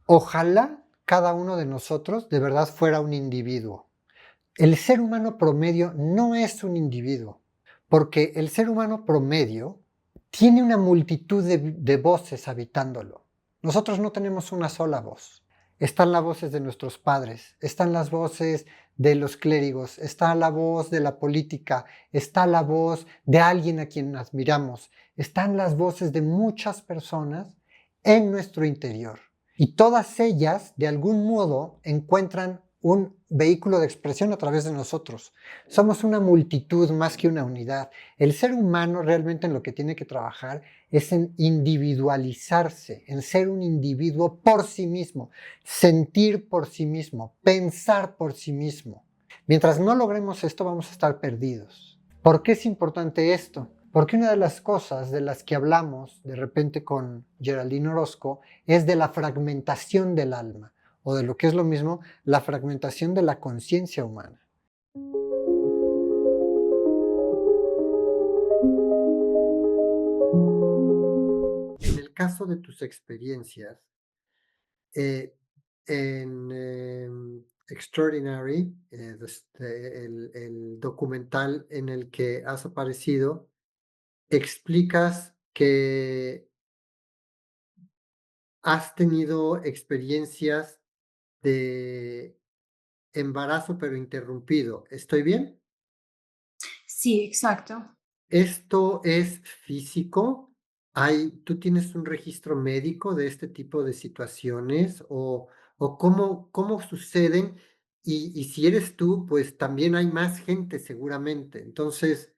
Ojalá cada uno de nosotros de verdad fuera un individuo. El ser humano promedio no es un individuo, porque el ser humano promedio tiene una multitud de voces habitándolo. Nosotros no tenemos una sola voz. Están las voces de nuestros padres, están las voces de los clérigos, está la voz de la política, está la voz de alguien a quien admiramos, están las voces de muchas personas en nuestro interior. Y todas ellas, de algún modo, encuentran un vehículo de expresión a través de nosotros. Somos una multitud más que una unidad. El ser humano realmente en lo que tiene que trabajar es en individualizarse, en ser un individuo por sí mismo, sentir por sí mismo, pensar por sí mismo. Mientras no logremos esto, vamos a estar perdidos. ¿Por qué es importante esto? Porque una de las cosas de las que hablamos de repente con Geraldine Orozco es de la fragmentación del alma, o de lo que es lo mismo, la fragmentación de la conciencia humana. En el caso de tus experiencias, eh, en Extraordinary, el documental en el que has aparecido, explicas que has tenido experiencias de embarazo pero interrumpido. ¿Estoy bien? Sí, exacto. ¿Esto es físico? ¿Tú tienes un registro médico de este tipo de situaciones? ¿O cómo suceden? Y si eres tú, pues también hay más gente seguramente. Entonces,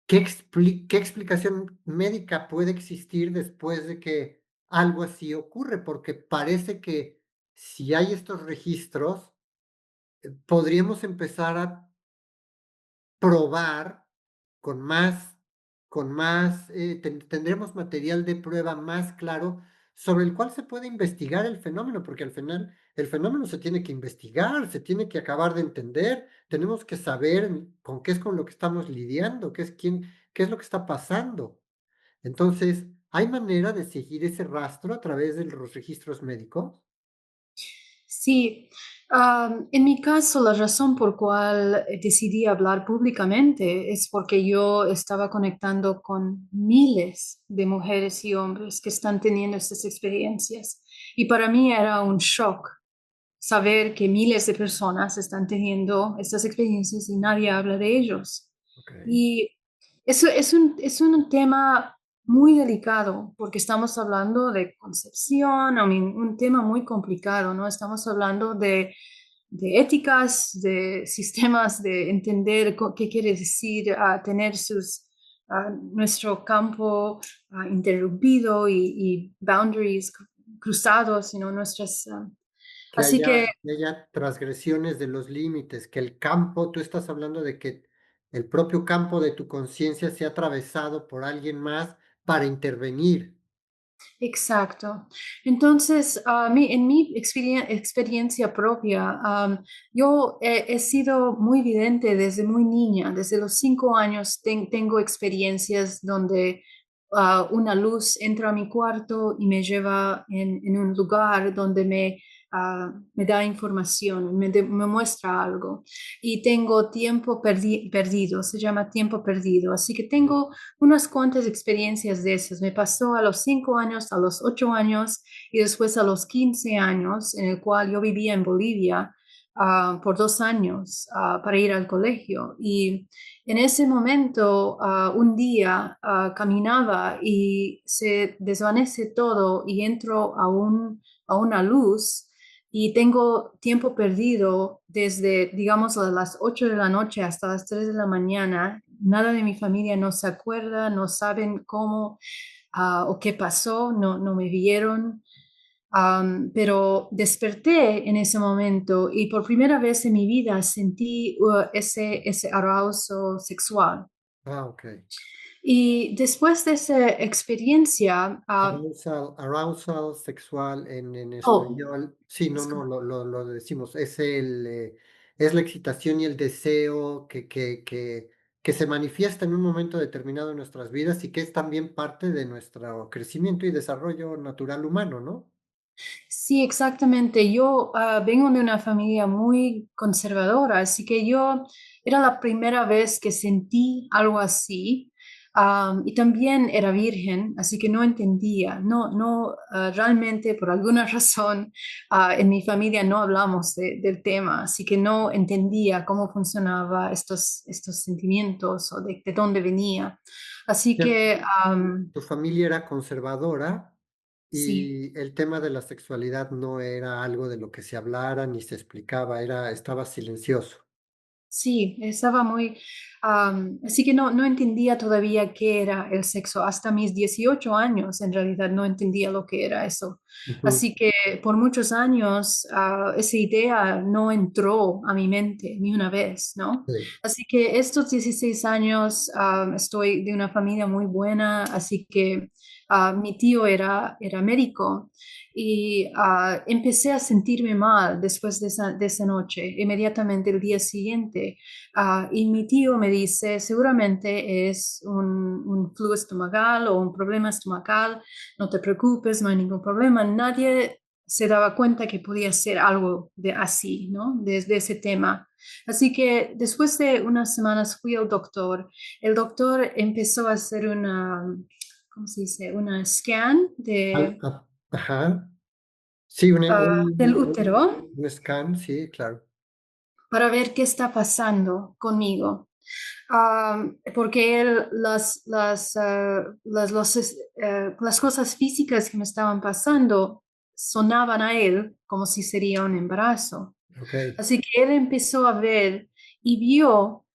¿qué explicación médica puede existir después de que algo así ocurre? Porque parece que si hay estos registros, podríamos empezar a probar con más, tendremos material de prueba más claro sobre el cual se puede investigar el fenómeno, porque al final el fenómeno se tiene que investigar, se tiene que acabar de entender, tenemos que saber con qué es con lo que estamos lidiando, qué es lo que está pasando. Entonces, ¿hay manera de seguir ese rastro a través de los registros médicos? Sí, en mi caso, la razón por cual decidí hablar públicamente es porque yo estaba conectando con miles de mujeres y hombres que están teniendo estas experiencias. Y para mí era un shock saber que miles de personas están teniendo estas experiencias y nadie habla de ellos. Ok. Y eso es un tema muy delicado porque estamos hablando de concepción, un tema muy complicado, ¿no? Estamos hablando de éticas, de sistemas, de entender qué quiere decir tener nuestro campo interrumpido y boundaries cruzados, nuestras... así que Que haya transgresiones de los límites, que el campo, tú estás hablando de que el propio campo de tu conciencia sea atravesado por alguien más para intervenir. exacto. Entonces, en mi experiencia propia, yo he sido muy vidente desde muy niña. Desde los 5 años tengo experiencias donde una luz entra a mi cuarto y me lleva en un lugar donde me da información, me muestra algo. Y tengo tiempo perdido, se llama tiempo perdido. Así que tengo unas cuantas experiencias de esas. Me pasó a los 5 años, a los 8 años y después a los 15 años, en el cual yo vivía en Bolivia por 2 años para ir al colegio. Y en ese momento, un día caminaba y se desvanece todo y entro a una luz. Y tengo tiempo perdido desde, digamos, a las 8 de la noche hasta las 3 de la mañana. Nada de mi familia no se acuerda, no saben cómo o qué pasó, no me vieron. Pero desperté en ese momento y por primera vez en mi vida sentí ese arousal sexual. Ah, ok. Y después de esa experiencia, Arousal sexual en oh, español. Sí, no, es no, como- lo decimos. Es la excitación y el deseo que se manifiesta en un momento determinado en nuestras vidas y que es también parte de nuestro crecimiento y desarrollo natural humano, ¿no? Sí, exactamente. Yo vengo de una familia muy conservadora, así que yo era la primera vez que sentí algo así. Y también era virgen, así que no entendía, realmente por alguna razón en mi familia no hablamos del tema, así que no entendía cómo funcionaba estos sentimientos o de dónde venía. Así Ya, que tu familia era conservadora sí. y el tema de la sexualidad no era algo de lo que se hablara ni se explicaba, estaba silencioso. Sí, estaba muy, así que no entendía todavía qué era el sexo. Hasta mis 18 años, en realidad, no entendía lo que era eso. Ujú. Así que por muchos años, esa idea no entró a mi mente ni una vez, ¿no? Sí. Así que estos 16 años, estoy de una familia muy buena, así que mi tío era médico. Y empecé a sentirme mal después de esa noche, inmediatamente el día siguiente. Y mi tío me dice, seguramente es un flujo estomacal o un problema estomacal, no te preocupes, no hay ningún problema. Nadie se daba cuenta que podía ser algo de así, ¿no? Desde ese tema. Así que después de unas semanas fui al doctor. El doctor empezó a hacer una, ¿cómo se dice? Una scan Ajá. Sí, del útero un scan, sí, claro. para ver qué está pasando conmigo. Porque él, las cosas físicas que me estaban pasando sonaban a él como si sería un embarazo. Ok. Así que él empezó a ver y vio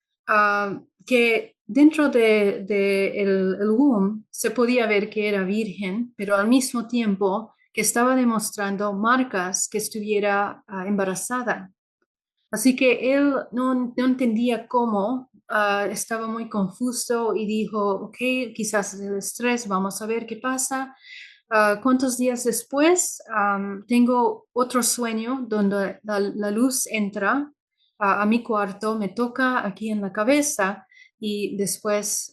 que dentro de el womb se podía ver que era virgen, pero al mismo tiempo que estaba demostrando marcas que estuviera embarazada. Así que él no entendía cómo, estaba muy confuso y dijo, ok, quizás es el estrés, vamos a ver qué pasa. ¿Cuántos días después? Tengo otro sueño donde la luz entra a mi cuarto, me toca aquí en la cabeza y después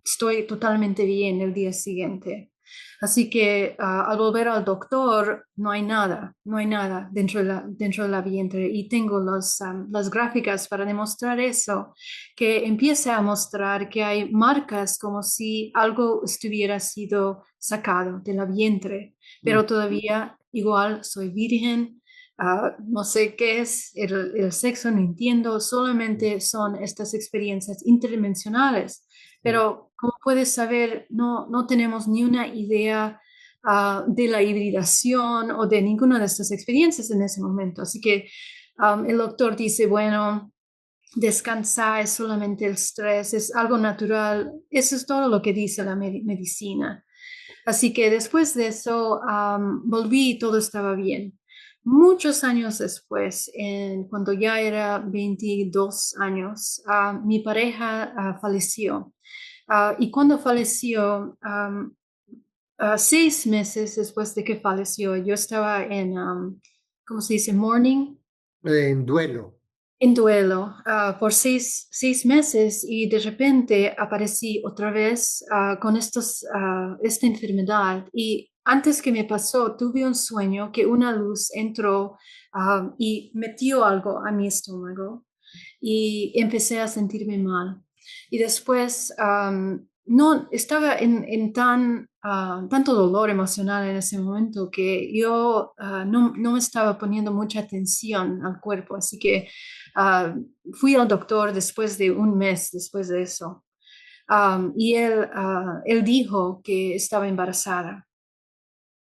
estoy totalmente bien el día siguiente. Así que al volver al doctor no hay nada, no hay nada dentro de la vientre y tengo las gráficas para demostrar eso, que empieza a mostrar que hay marcas como si algo estuviera sido sacado de la vientre, Mm. pero todavía igual soy virgen. No sé qué es el sexo, no entiendo, solamente son estas experiencias interdimensionales, Sí. pero como puedes saber, no tenemos ni una idea de la hibridación o de ninguna de estas experiencias en ese momento. Así que el doctor dice, bueno, descansar es solamente el estrés, es algo natural. Eso es todo lo que dice la medicina. Así que después de eso volví y todo estaba bien. Muchos años después, cuando ya era 22 años, mi pareja falleció. Y cuando falleció, 6 meses después de que falleció, yo estaba en, ¿cómo se dice? Mourning, En duelo. en duelo, por 6 meses y de repente aparecí otra vez con esta enfermedad. Y antes que me pasó, tuve un sueño que una luz entró y metió algo a mi estómago y empecé a sentirme mal. Y después no estaba en tanto dolor emocional en ese momento que yo no estaba poniendo mucha atención al cuerpo, así que ah, fui al doctor después de un mes después de eso. Y él dijo que estaba embarazada.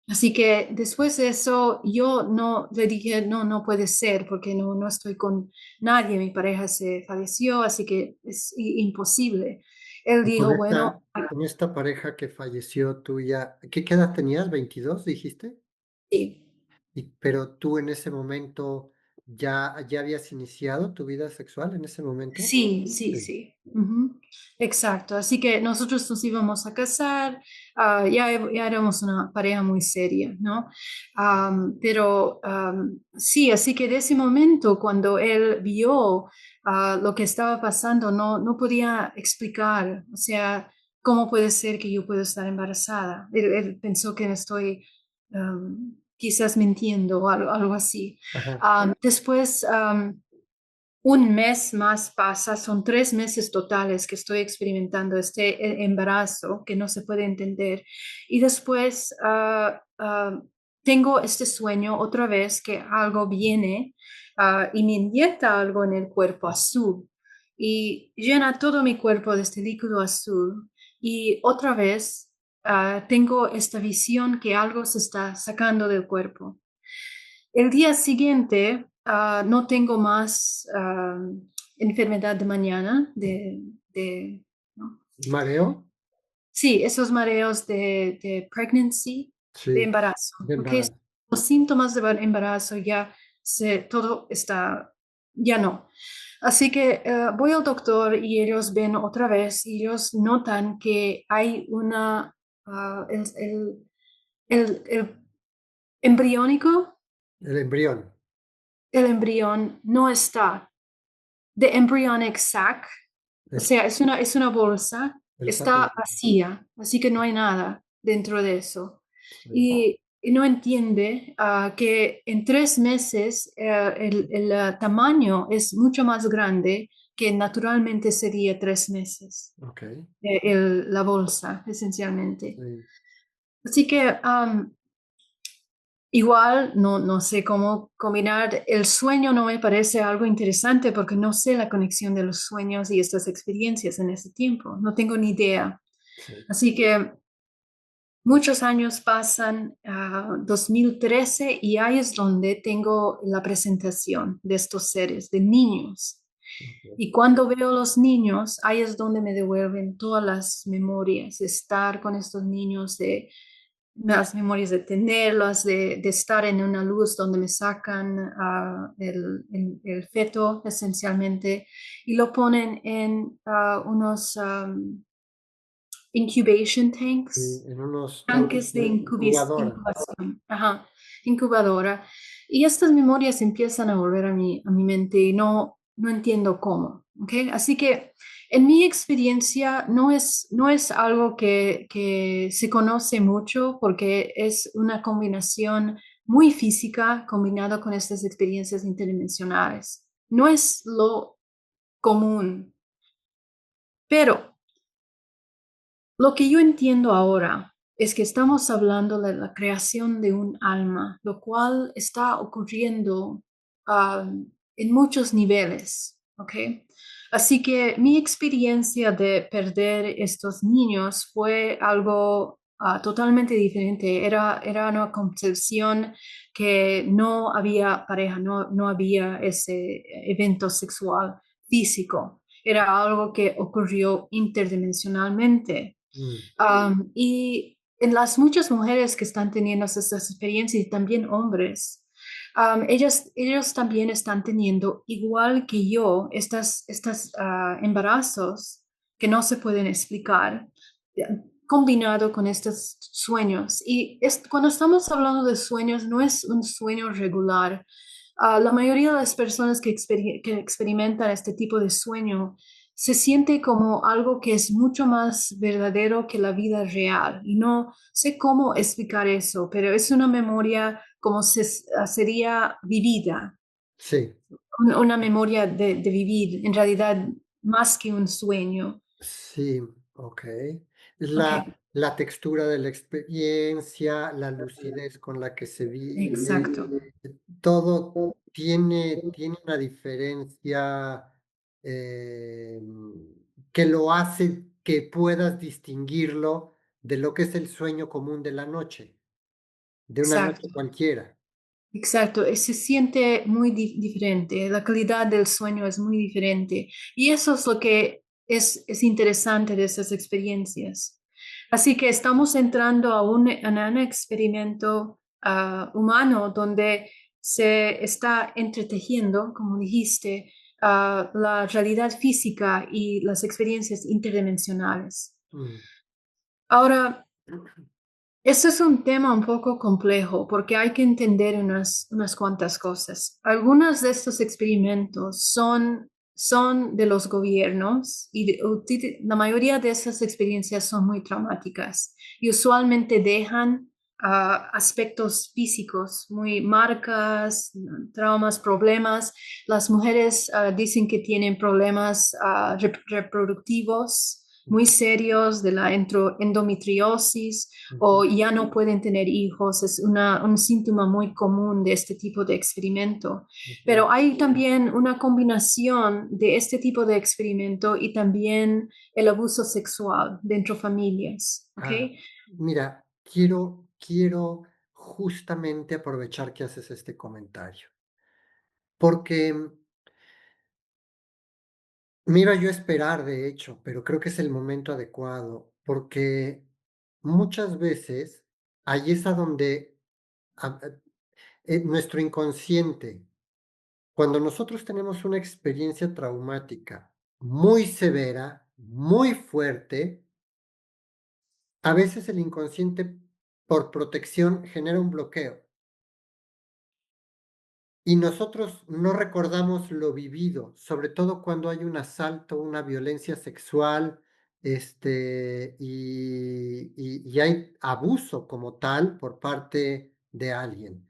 Así que después de eso, yo no le dije, no puede ser, porque no estoy con nadie, mi pareja se falleció, así que es imposible. Él Y dijo, bueno, con esta pareja que falleció tuya, ¿qué edad tenías? ¿22 dijiste? sí. Pero tú en ese momento ya habías iniciado tu vida sexual en ese momento. Sí, sí, Sí. sí. Ujú. Exacto. Así que nosotros nos íbamos a casar, ya éramos una pareja muy seria, ¿no? Pero sí, así que de ese momento, cuando él vio lo que estaba pasando, no podía explicar, o sea, cómo puede ser que yo pueda estar embarazada. Él pensó que me estoy quizás mintiendo o algo así. Ajá. Después, un mes más pasa, son 3 meses totales que estoy experimentando este embarazo que no se puede entender. Y después tengo este sueño otra vez que algo viene y me inyecta algo en el cuerpo azul y llena todo mi cuerpo de este líquido azul. Y otra vez tengo esta visión que algo se está sacando del cuerpo. El día siguiente no tengo más enfermedad de mañana, ¿no? ¿Mareo? Sí, esos mareos de pregnancy, de Sí, embarazo, de porque embarazo. los síntomas de embarazo ya todo está, ya no. Así que voy al doctor y ellos ven otra vez y ellos notan que hay el embriónico, El embrión. el embrión no está. The embryonic sac, o Es, sea, es una bolsa, el saco. está vacía, así que no hay nada dentro de eso. Sí. Y no entiende que en 3 meses el tamaño es mucho más grande que naturalmente sería 3 meses, Ok. la bolsa, esencialmente. Sí. Así que igual no sé cómo combinar. El sueño no me parece algo interesante porque no sé la conexión de los sueños y estas experiencias en ese tiempo. No tengo ni idea. Sí. Así que muchos años pasan, 2013, y ahí es donde tengo la presentación de estos seres, de niños. Ok. Y cuando veo a los niños, ahí es donde me devuelven todas las memorias de estar con estos niños, de las memorias de tenerlos, de estar en una luz donde me sacan el feto esencialmente y lo ponen en unos incubation Sí, tanks, en unos tanques de incubadora. incubación, ajá, incubadora. Y estas memorias empiezan a volver a mi mente y no entiendo cómo, ¿ok? Así que en mi experiencia no es algo que se conoce mucho porque es una combinación muy física combinada con estas experiencias interdimensionales. No es lo común, pero lo que yo entiendo ahora es que estamos hablando de la creación de un alma, lo cual está ocurriendo en muchos niveles, ¿ok? Así que mi experiencia de perder estos niños fue algo totalmente diferente. Era una concepción que no había pareja, no había ese evento sexual físico. Era algo que ocurrió interdimensionalmente. Mm. Y en las muchas mujeres que están teniendo estas experiencias y también hombres, ellos también están teniendo, igual que yo, estas embarazos que no se pueden explicar, combinado con estos sueños. Y cuando estamos hablando de sueños, no es un sueño regular. La mayoría de las personas que experimentan este tipo de sueño se siente como algo que es mucho más verdadero que la vida real. Y no sé cómo explicar eso, pero es una memoria como sería vivida, Sí, una memoria de vivir, en realidad, más que un sueño. sí, ok. Es Ok, la textura de la experiencia, la lucidez con la que se vive, exacto, todo tiene una diferencia eh, que lo hace que puedas distinguirlo de lo que es el sueño común de la noche, de una noche exacto. cualquiera. Exacto, se siente muy diferente, la calidad del sueño es muy diferente y eso es lo que es interesante de esas experiencias. Así que estamos entrando a un experimento humano donde se está entretejiendo, como dijiste, la realidad física y las experiencias interdimensionales. Mm. Ahora, este es un tema un poco complejo porque hay que entender unas cuantas cosas. Algunos de estos experimentos son de los gobiernos y la mayoría de esas experiencias son muy traumáticas y usualmente dejan aspectos físicos, muy marcas, traumas, problemas. Las mujeres dicen que tienen problemas reproductivos muy serios de la endometriosis o Ujú. ya no pueden tener hijos. Es un síntoma muy común de este tipo de experimento. Ujú. Pero hay también una combinación de este tipo de experimento y también el abuso sexual dentro de familias, ¿ok? Ah, mira, quiero justamente aprovechar que haces este comentario, porque mira, yo esperar, de hecho, pero creo que es el momento adecuado, porque muchas veces ahí es a donde nuestro inconsciente, cuando nosotros tenemos una experiencia traumática muy severa, muy fuerte, a veces el inconsciente, por protección, genera un bloqueo. Y nosotros no recordamos lo vivido, sobre todo cuando hay un asalto, una violencia sexual, y hay abuso como tal por parte de alguien.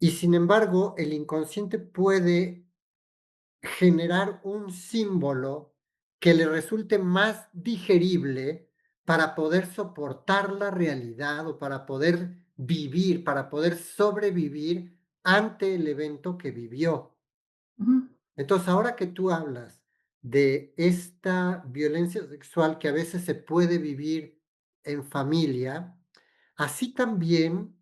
Y sin embargo, el inconsciente puede generar un símbolo que le resulte más digerible para poder soportar la realidad o para poder vivir, para poder sobrevivir ante el evento que vivió. Ujú. Entonces, ahora que tú hablas de esta violencia sexual que a veces se puede vivir en familia, así también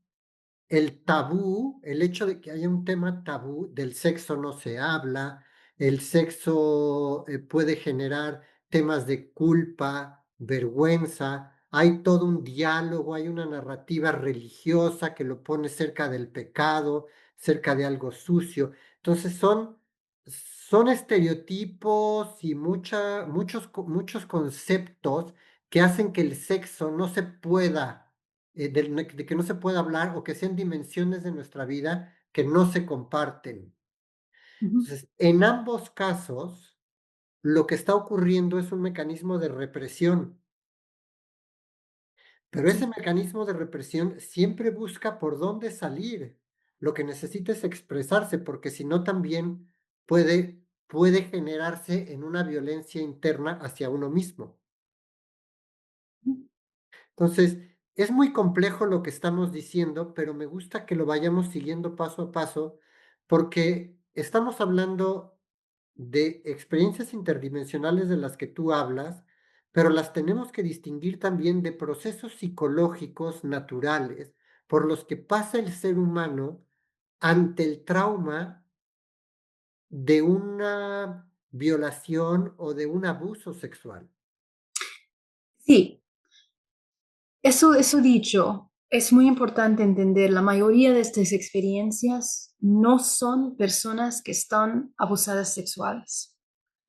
el tabú, el hecho de que haya un tema tabú, del sexo no se habla, el sexo puede generar temas de culpa, vergüenza, hay todo un diálogo, hay una narrativa religiosa que lo pone cerca del pecado, cerca de algo sucio. Entonces son estereotipos y muchos conceptos que hacen que el sexo no se pueda de que no se pueda hablar o que sean dimensiones de nuestra vida que no se comparten. Ujú. Entonces, en ambos casos, lo que está ocurriendo es un mecanismo de represión, pero ese Sí. mecanismo de represión siempre busca por dónde salir. Lo que necesita es expresarse, porque si no también puede generarse en una violencia interna hacia uno mismo. Ujú. Entonces, es muy complejo lo que estamos diciendo, pero me gusta que lo vayamos siguiendo paso a paso, porque estamos hablando de experiencias interdimensionales de las que tú hablas, pero las tenemos que distinguir también de procesos psicológicos naturales por los que pasa el ser humano ante el trauma de una violación o de un abuso sexual. Sí, eso dicho, es muy importante entender, la mayoría de estas experiencias no son personas que están abusadas sexuales.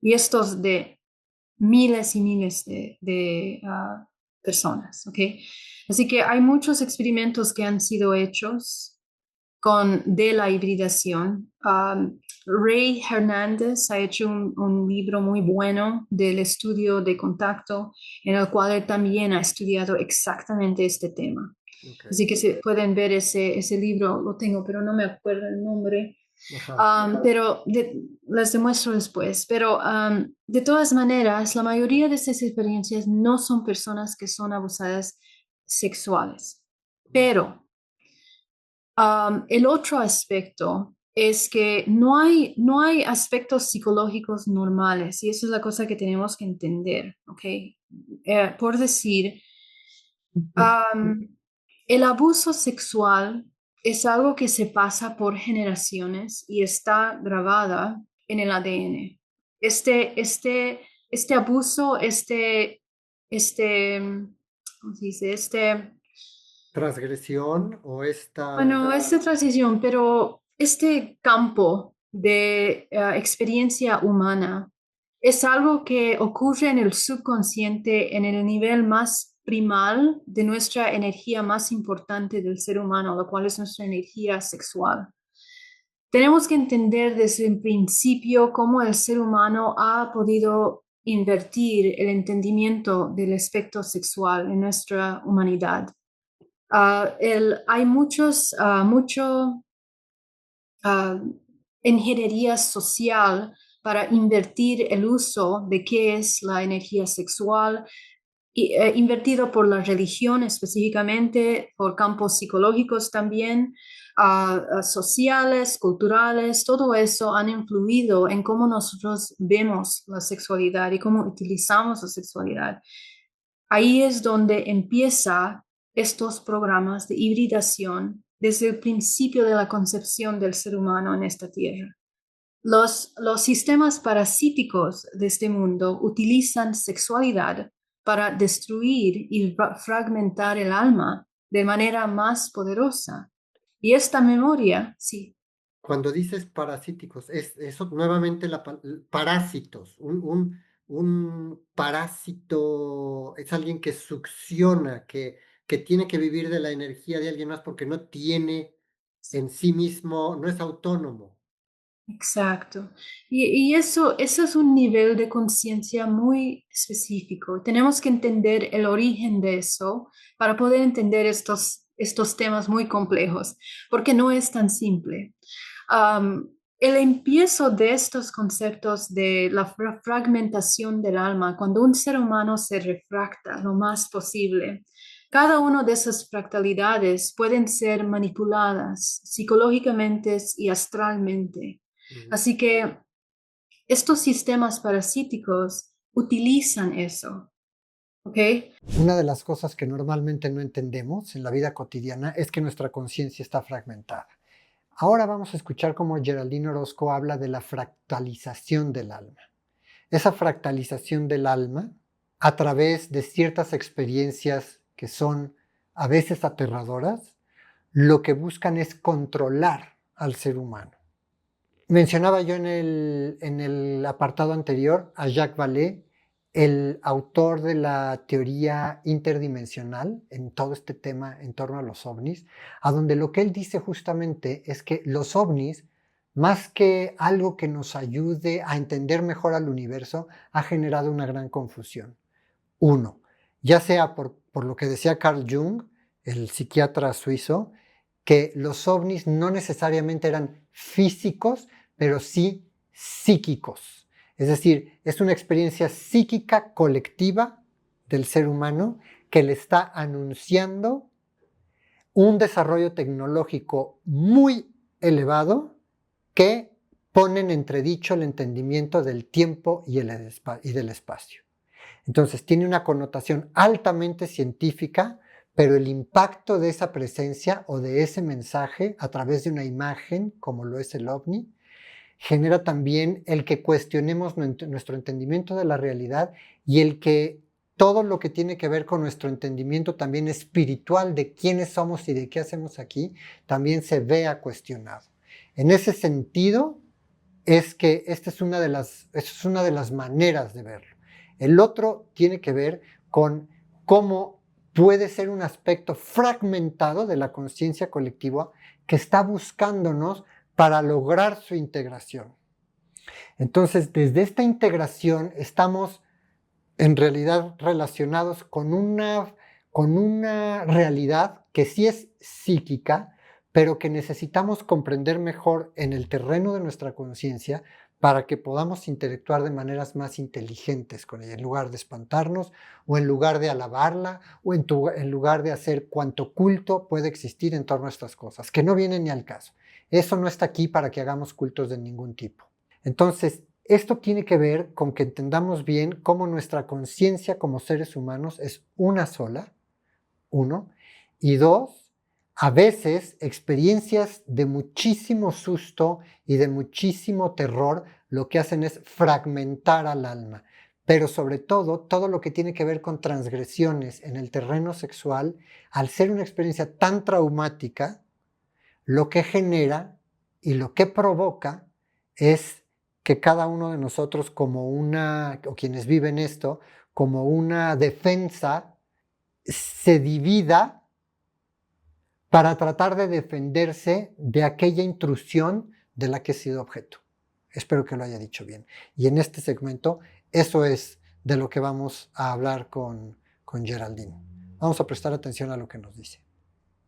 Y estos de miles y miles de personas, ¿ok? Así que hay muchos experimentos que han sido hechos de la hibridación. Ray Hernández ha hecho un libro muy bueno del estudio de contacto en el cual él también ha estudiado exactamente este tema. Ok. Así que se pueden ver ese libro, lo tengo, pero no me acuerdo el nombre. Ajá. Pero les demuestro después. Pero de todas maneras, la mayoría de estas experiencias no son personas que son abusadas sexuales. Pero el otro aspecto es que no hay aspectos psicológicos normales y eso es la cosa que tenemos que entender, ¿ok? Por decir, am, el abuso sexual es algo que se pasa por generaciones y está grabada en el ADN. Este abuso, este, ¿cómo se dice? Transgresión o esta. Bueno, esta transición, pero este campo de experiencia humana es algo que ocurre en el subconsciente, en el nivel más primal de nuestra energía más importante del ser humano, lo cual es nuestra energía sexual. Tenemos que entender desde el principio cómo el ser humano ha podido invertir el entendimiento del aspecto sexual en nuestra humanidad. Hay mucho ah, ingeniería social para invertir el uso de qué es la energía sexual, invertido por la religión específicamente, por campos psicológicos también, sociales, culturales, todo eso han influido en cómo nosotros vemos la sexualidad y cómo utilizamos la sexualidad. Ahí es donde empieza estos programas de hibridación desde el principio de la concepción del ser humano en esta tierra. Los sistemas parasíticos de este mundo utilizan sexualidad para destruir y fragmentar el alma de manera más poderosa. Y esta memoria, sí, Cuando dices parasíticos, es eso nuevamente parásitos. Un parásito es alguien que succiona, que tiene que vivir de la energía de alguien más porque no tiene en sí mismo, no es autónomo. exacto. Y eso es un nivel de conciencia muy específico. Tenemos que entender el origen de eso para poder entender estos temas muy complejos, porque no es tan simple. El empiezo de estos conceptos de la fragmentación del alma, cuando un ser humano se refracta lo más posible, cada una de esas fractalidades pueden ser manipuladas psicológicamente y astralmente. Ujú. Así que estos sistemas parasíticos utilizan eso, ¿ok? Una de las cosas que normalmente no entendemos en la vida cotidiana es que nuestra conciencia está fragmentada. Ahora vamos a escuchar cómo Geraldine Orozco habla de la fractalización del alma. Esa fractalización del alma a través de ciertas experiencias que son a veces aterradoras, lo que buscan es controlar al ser humano. Mencionaba yo en el apartado anterior a Jacques Vallée, el autor de la teoría interdimensional en todo este tema en torno a los ovnis, a donde lo que él dice justamente es que los ovnis, más que algo que nos ayude a entender mejor al universo, ha generado una gran confusión. Uno, ya sea por lo que decía Carl Jung, el psiquiatra suizo, que los ovnis no necesariamente eran físicos, pero sí psíquicos. Es decir, es una experiencia psíquica colectiva del ser humano que le está anunciando un desarrollo tecnológico muy elevado que pone en entredicho el entendimiento del tiempo y del espacio. Entonces tiene una connotación altamente científica, pero el impacto de esa presencia o de ese mensaje a través de una imagen, como lo es el ovni, genera también el que cuestionemos nuestro entendimiento de la realidad y el que todo lo que tiene que ver con nuestro entendimiento también espiritual de quiénes somos y de qué hacemos aquí, también se vea cuestionado. En ese sentido, es que esta es una de las maneras de verlo. El otro tiene que ver con cómo puede ser un aspecto fragmentado de la conciencia colectiva que está buscándonos para lograr su integración. Entonces, desde esta integración estamos en realidad relacionados con una realidad que sí es psíquica, pero que necesitamos comprender mejor en el terreno de nuestra conciencia para que podamos interactuar de maneras más inteligentes con ella, en lugar de espantarnos o en lugar de alabarla o en lugar de hacer cuanto culto puede existir en torno a estas cosas, que no vienen ni al caso. Eso no está aquí para que hagamos cultos de ningún tipo. Entonces, esto tiene que ver con que entendamos bien cómo nuestra conciencia como seres humanos es una sola, uno, y dos, a veces experiencias de muchísimo susto y de muchísimo terror lo que hacen es fragmentar al alma, pero sobre todo lo que tiene que ver con transgresiones en el terreno sexual, al ser una experiencia tan traumática, lo que genera y lo que provoca es que cada uno de nosotros o quienes viven esto, como una defensa, se divida para tratar de defenderse de aquella intrusión de la que ha sido objeto. Espero que lo haya dicho bien. Y en este segmento, eso es de lo que vamos a hablar con Geraldine. Vamos a prestar atención a lo que nos dice.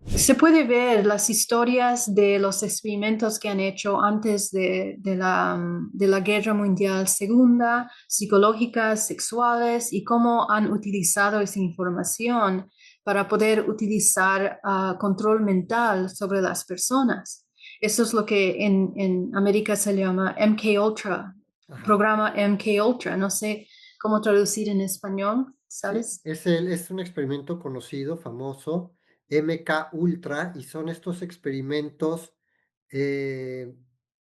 Se puede ver las historias de los experimentos que han hecho antes de la Guerra Mundial Segunda, psicológicas, sexuales, y cómo han utilizado esa información para poder utilizar control mental sobre las personas. Eso es lo que en América se llama MK Ultra, Ajá. programa MK Ultra. No sé cómo traducir en español, Sí, ¿sabes? es un experimento conocido, famoso, MK Ultra, y son estos experimentos eh,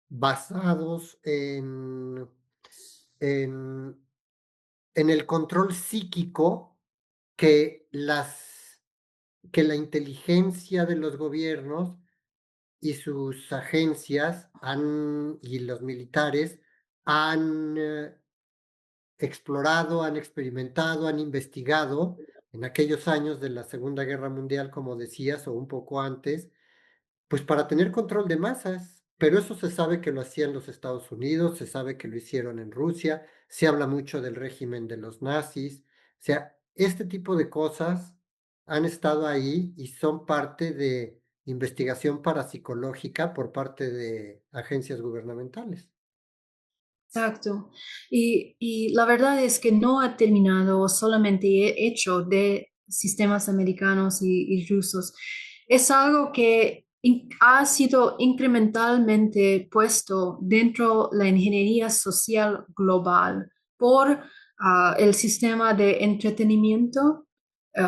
basados en, en el control psíquico que que la inteligencia de los gobiernos y sus agencias y los militares han explorado, han experimentado, han investigado en aquellos años de la Segunda Guerra Mundial, como decías, o un poco antes, pues para tener control de masas. Pero eso se sabe que lo hacían los Estados Unidos, se sabe que lo hicieron en Rusia, se habla mucho del régimen de los nazis. O sea, este tipo de cosas han estado ahí y son parte de investigación parapsicológica por parte de agencias gubernamentales. Exacto. Y la verdad es que no ha terminado solamente hecho de sistemas americanos y rusos. Es algo que ha sido incrementalmente puesto dentro de la ingeniería social global por el sistema de entretenimiento.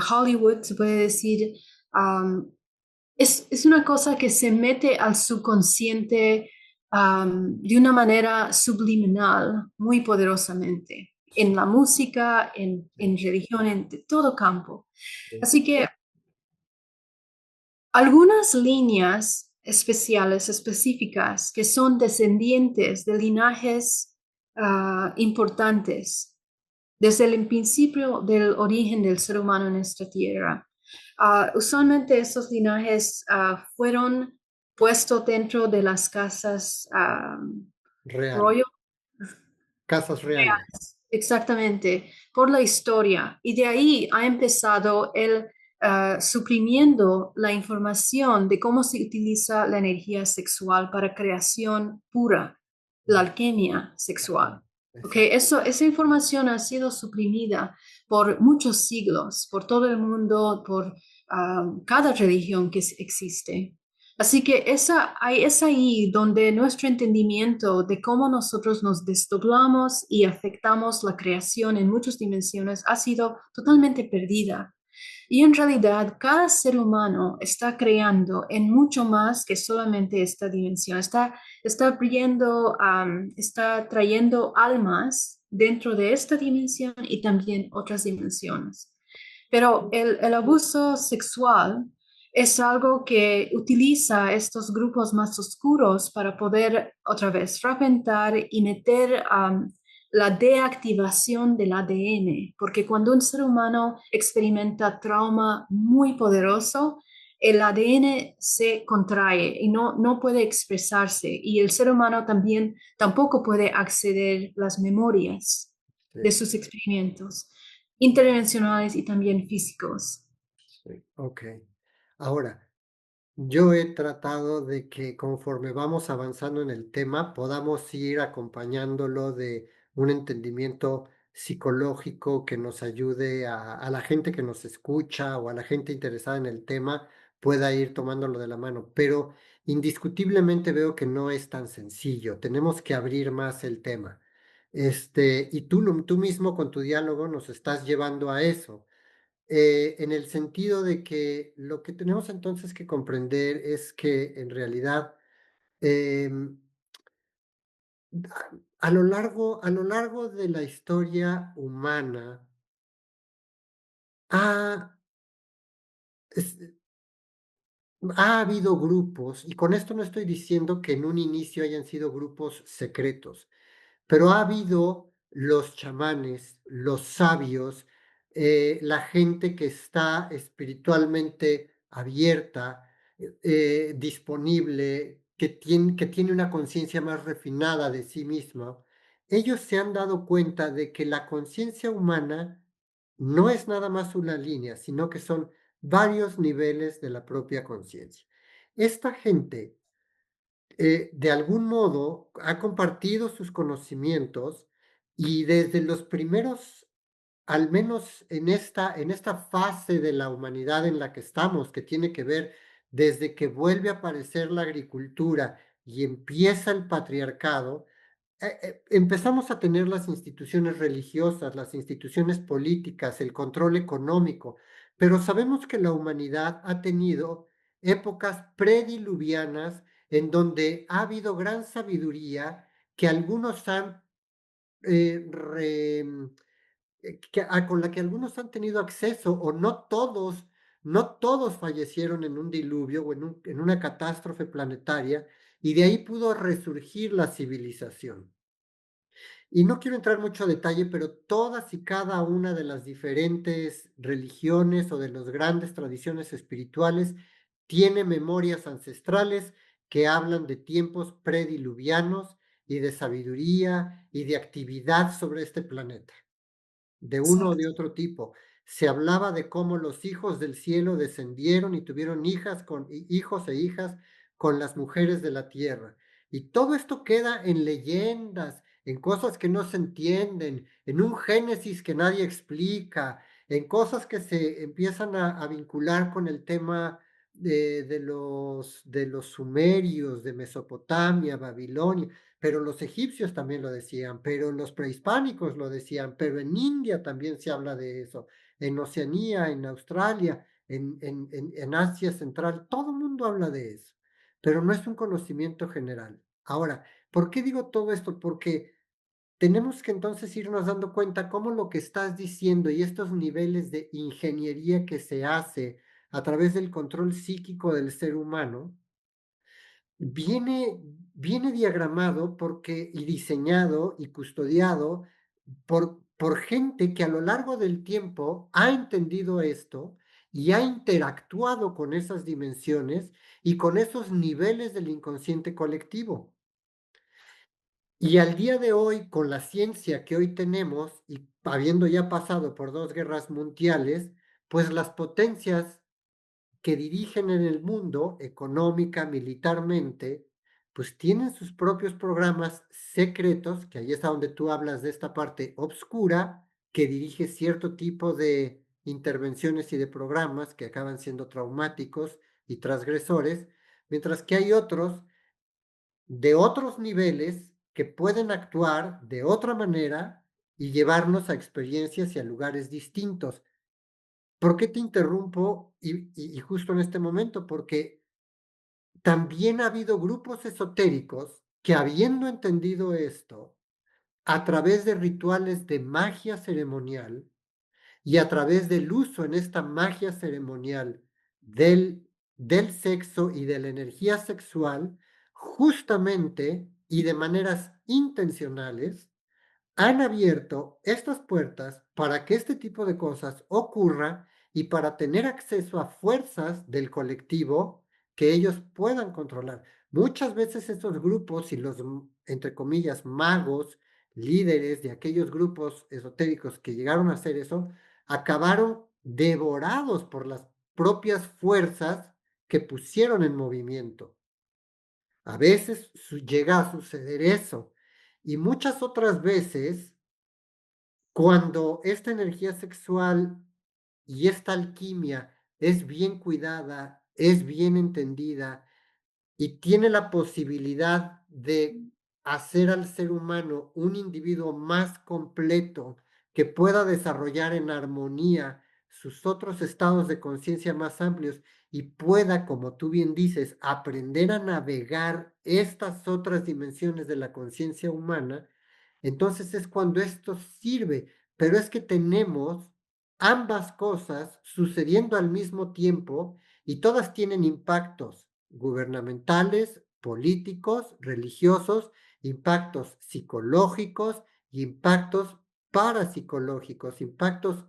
Hollywood, se puede decir, es una cosa que se mete al subconsciente de una manera subliminal, muy poderosamente, en la música, en religión, en todo campo. Sí. Así que algunas líneas especiales, específicas, que son descendientes de linajes importantes desde el principio del origen del ser humano en esta tierra. Usualmente esos linajes fueron puestos dentro de las casas Reales, royal, casas reales. exactamente, por la historia. Y de ahí ha empezado el suprimiendo la información de cómo se utiliza la energía sexual para creación pura, la alquimia Ajá, sexual. Okay, exacto. esa información ha sido suprimida por muchos siglos, por todo el mundo, por cada religión que existe. Así que es ahí donde nuestro entendimiento de cómo nosotros nos desdoblamos y afectamos la creación en muchas dimensiones ha sido totalmente perdida. Y en realidad, cada ser humano está creando en mucho más que solamente esta dimensión. Está trayendo almas dentro de esta dimensión y también otras dimensiones. Pero el abuso sexual es algo que utiliza estos grupos más oscuros para poder otra vez fragmentar y meter la deactivación del ADN, porque cuando un ser humano experimenta trauma muy poderoso, el ADN se contrae y no puede expresarse, y el ser humano también tampoco puede acceder a las memorias de Sí, sus experimentos intervencionales y también físicos. sí. Ok. Ahora, yo he tratado de que conforme vamos avanzando en el tema, podamos ir acompañándolo de un entendimiento psicológico que nos ayude a la gente que nos escucha o a la gente interesada en el tema pueda ir tomándolo de la mano. Pero indiscutiblemente veo que no es tan sencillo. Tenemos que abrir más el tema. Y tú mismo con tu diálogo nos estás llevando a eso, en el sentido de que lo que tenemos entonces que comprender es que en realidad em, a lo largo de la historia humana ha, es- ha habido grupos, y con esto no estoy diciendo que en un inicio hayan sido grupos secretos, pero ha habido los chamanes, los sabios, la gente que está espiritualmente abierta, disponible, que tiene una conciencia más refinada de sí misma. Ellos se han dado cuenta de que la conciencia humana no es nada más una línea, sino que son varios niveles de la propia conciencia. Esta gente, de algún modo, ha compartido sus conocimientos y desde los primeros, al menos en esta fase de la humanidad en la que estamos, que tiene que ver desde que vuelve a aparecer la agricultura y empieza el patriarcado, empezamos a tener las instituciones religiosas, las instituciones políticas, el control económico, pero sabemos que la humanidad ha tenido épocas prediluvianas en donde ha habido gran sabiduría que algunos han eh, re- con la que algunos han tenido acceso o no todos fallecieron en un diluvio o en una catástrofe planetaria y de ahí pudo resurgir la civilización. Y no quiero entrar mucho a detalle, pero todas y cada una de las diferentes religiones o de las grandes tradiciones espirituales tiene memorias ancestrales que hablan de tiempos prediluvianos y de sabiduría y de actividad sobre este planeta de uno o de Exacto. otro tipo. Se hablaba de cómo los hijos del cielo descendieron y tuvieron hijos e hijas con las mujeres de la tierra. Y todo esto queda en leyendas, en cosas que no se entienden, en un génesis que nadie explica, en cosas que se empiezan a vincular con el tema de los sumerios, de Mesopotamia, Babilonia. Pero los egipcios también lo decían, pero los prehispánicos lo decían, pero en India también se habla de eso, en Oceanía, en Australia, en Asia Central, todo el mundo habla de eso, pero no es un conocimiento general. Ahora, ¿por qué digo todo esto? Porque tenemos que entonces irnos dando cuenta cómo lo que estás diciendo y estos niveles de ingeniería que se hace a través del control psíquico del ser humano, viene, viene diagramado y diseñado y custodiado por gente que a lo largo del tiempo ha entendido esto y ha interactuado con esas dimensiones y con esos niveles del inconsciente colectivo. Y al día de hoy, con la ciencia que hoy tenemos y habiendo ya pasado por dos guerras mundiales, pues las potencias que dirigen en el mundo, económica, militarmente, pues tienen sus propios programas secretos, que ahí es a donde tú hablas de esta parte obscura, que dirige cierto tipo de intervenciones y de programas que acaban siendo traumáticos y transgresores, mientras que hay otros de otros niveles que pueden actuar de otra manera y llevarnos a experiencias y a lugares distintos. ¿Por qué te interrumpo? Y justo en este momento, porque también ha habido grupos esotéricos que habiendo entendido esto, a través de rituales de magia ceremonial y a través del uso en esta magia ceremonial del sexo y de la energía sexual, justamente y de maneras intencionales, han abierto estas puertas para que este tipo de cosas ocurra y para tener acceso a fuerzas del colectivo que ellos puedan controlar. Muchas veces estos grupos y los, entre comillas, magos, líderes de aquellos grupos esotéricos que llegaron a hacer eso, acabaron devorados por las propias fuerzas que pusieron en movimiento. A veces llega a suceder eso. Y muchas otras veces cuando esta energía sexual y esta alquimia es bien cuidada, es bien entendida y tiene la posibilidad de hacer al ser humano un individuo más completo que pueda desarrollar en armonía sus otros estados de conciencia más amplios y pueda, como tú bien dices, aprender a navegar estas otras dimensiones de la conciencia humana, entonces es cuando esto sirve, pero es que tenemos ambas cosas sucediendo al mismo tiempo y todas tienen impactos gubernamentales, políticos, religiosos, impactos psicológicos y impactos parapsicológicos, impactos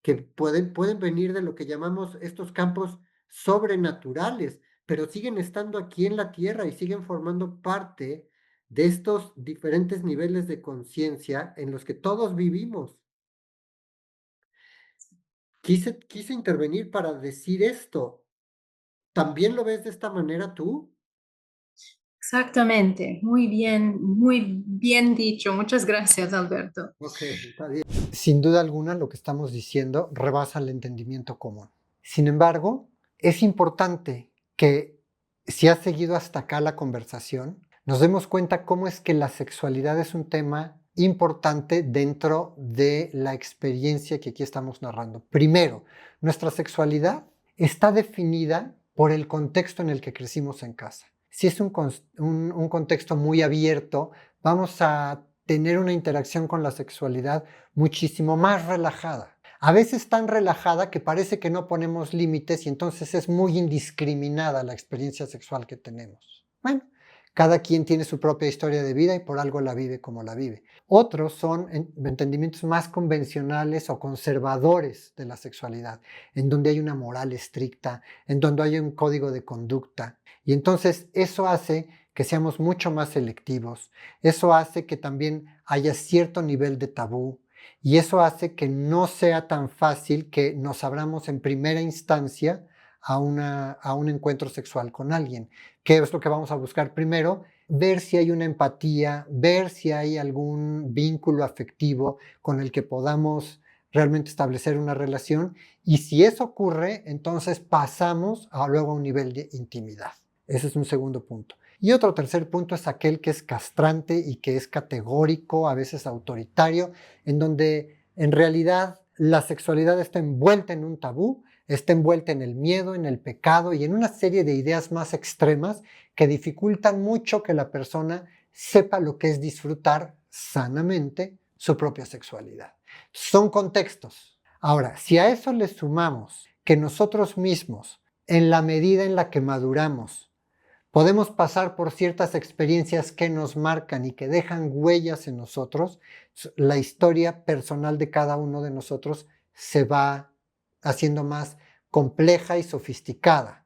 que pueden venir de lo que llamamos estos campos sobrenaturales, pero siguen estando aquí en la Tierra y siguen formando parte de estos diferentes niveles de conciencia en los que todos vivimos. quise intervenir para decir esto. ¿También lo ves de esta manera tú? Exactamente, muy bien dicho. Muchas gracias, Alberto. Ok, está bien. Sin duda alguna, lo que estamos diciendo rebasa el entendimiento común. Sin embargo, es importante que si has seguido hasta acá la conversación, nos demos cuenta cómo es que la sexualidad es un tema importante dentro de la experiencia que aquí estamos narrando. Primero, nuestra sexualidad está definida por el contexto en el que crecimos en casa. Si es un contexto muy abierto, vamos a tener una interacción con la sexualidad muchísimo más relajada. A veces tan relajada que parece que no ponemos límites y entonces es muy indiscriminada la experiencia sexual que tenemos. Bueno, cada quien tiene su propia historia de vida y por algo la vive como la vive. Otros son entendimientos más convencionales o conservadores de la sexualidad, en donde hay una moral estricta, en donde hay un código de conducta. Y entonces eso hace que seamos mucho más selectivos. Eso hace que también haya cierto nivel de tabú y eso hace que no sea tan fácil que nos abramos en primera instancia a un encuentro sexual con alguien. ¿Qué es lo que vamos a buscar primero? Ver si hay una empatía, ver si hay algún vínculo afectivo con el que podamos realmente establecer una relación y si eso ocurre, entonces pasamos luego a un nivel de intimidad. Ese es un segundo punto. Y otro tercer punto es aquel que es castrante y que es categórico, a veces autoritario, en donde en realidad la sexualidad está envuelta en un tabú, está envuelta en el miedo, en el pecado y en una serie de ideas más extremas que dificultan mucho que la persona sepa lo que es disfrutar sanamente su propia sexualidad. Son contextos. Ahora, si a eso le sumamos que nosotros mismos, en la medida en la que maduramos, podemos pasar por ciertas experiencias que nos marcan y que dejan huellas en nosotros, la historia personal de cada uno de nosotros se va haciendo más compleja y sofisticada.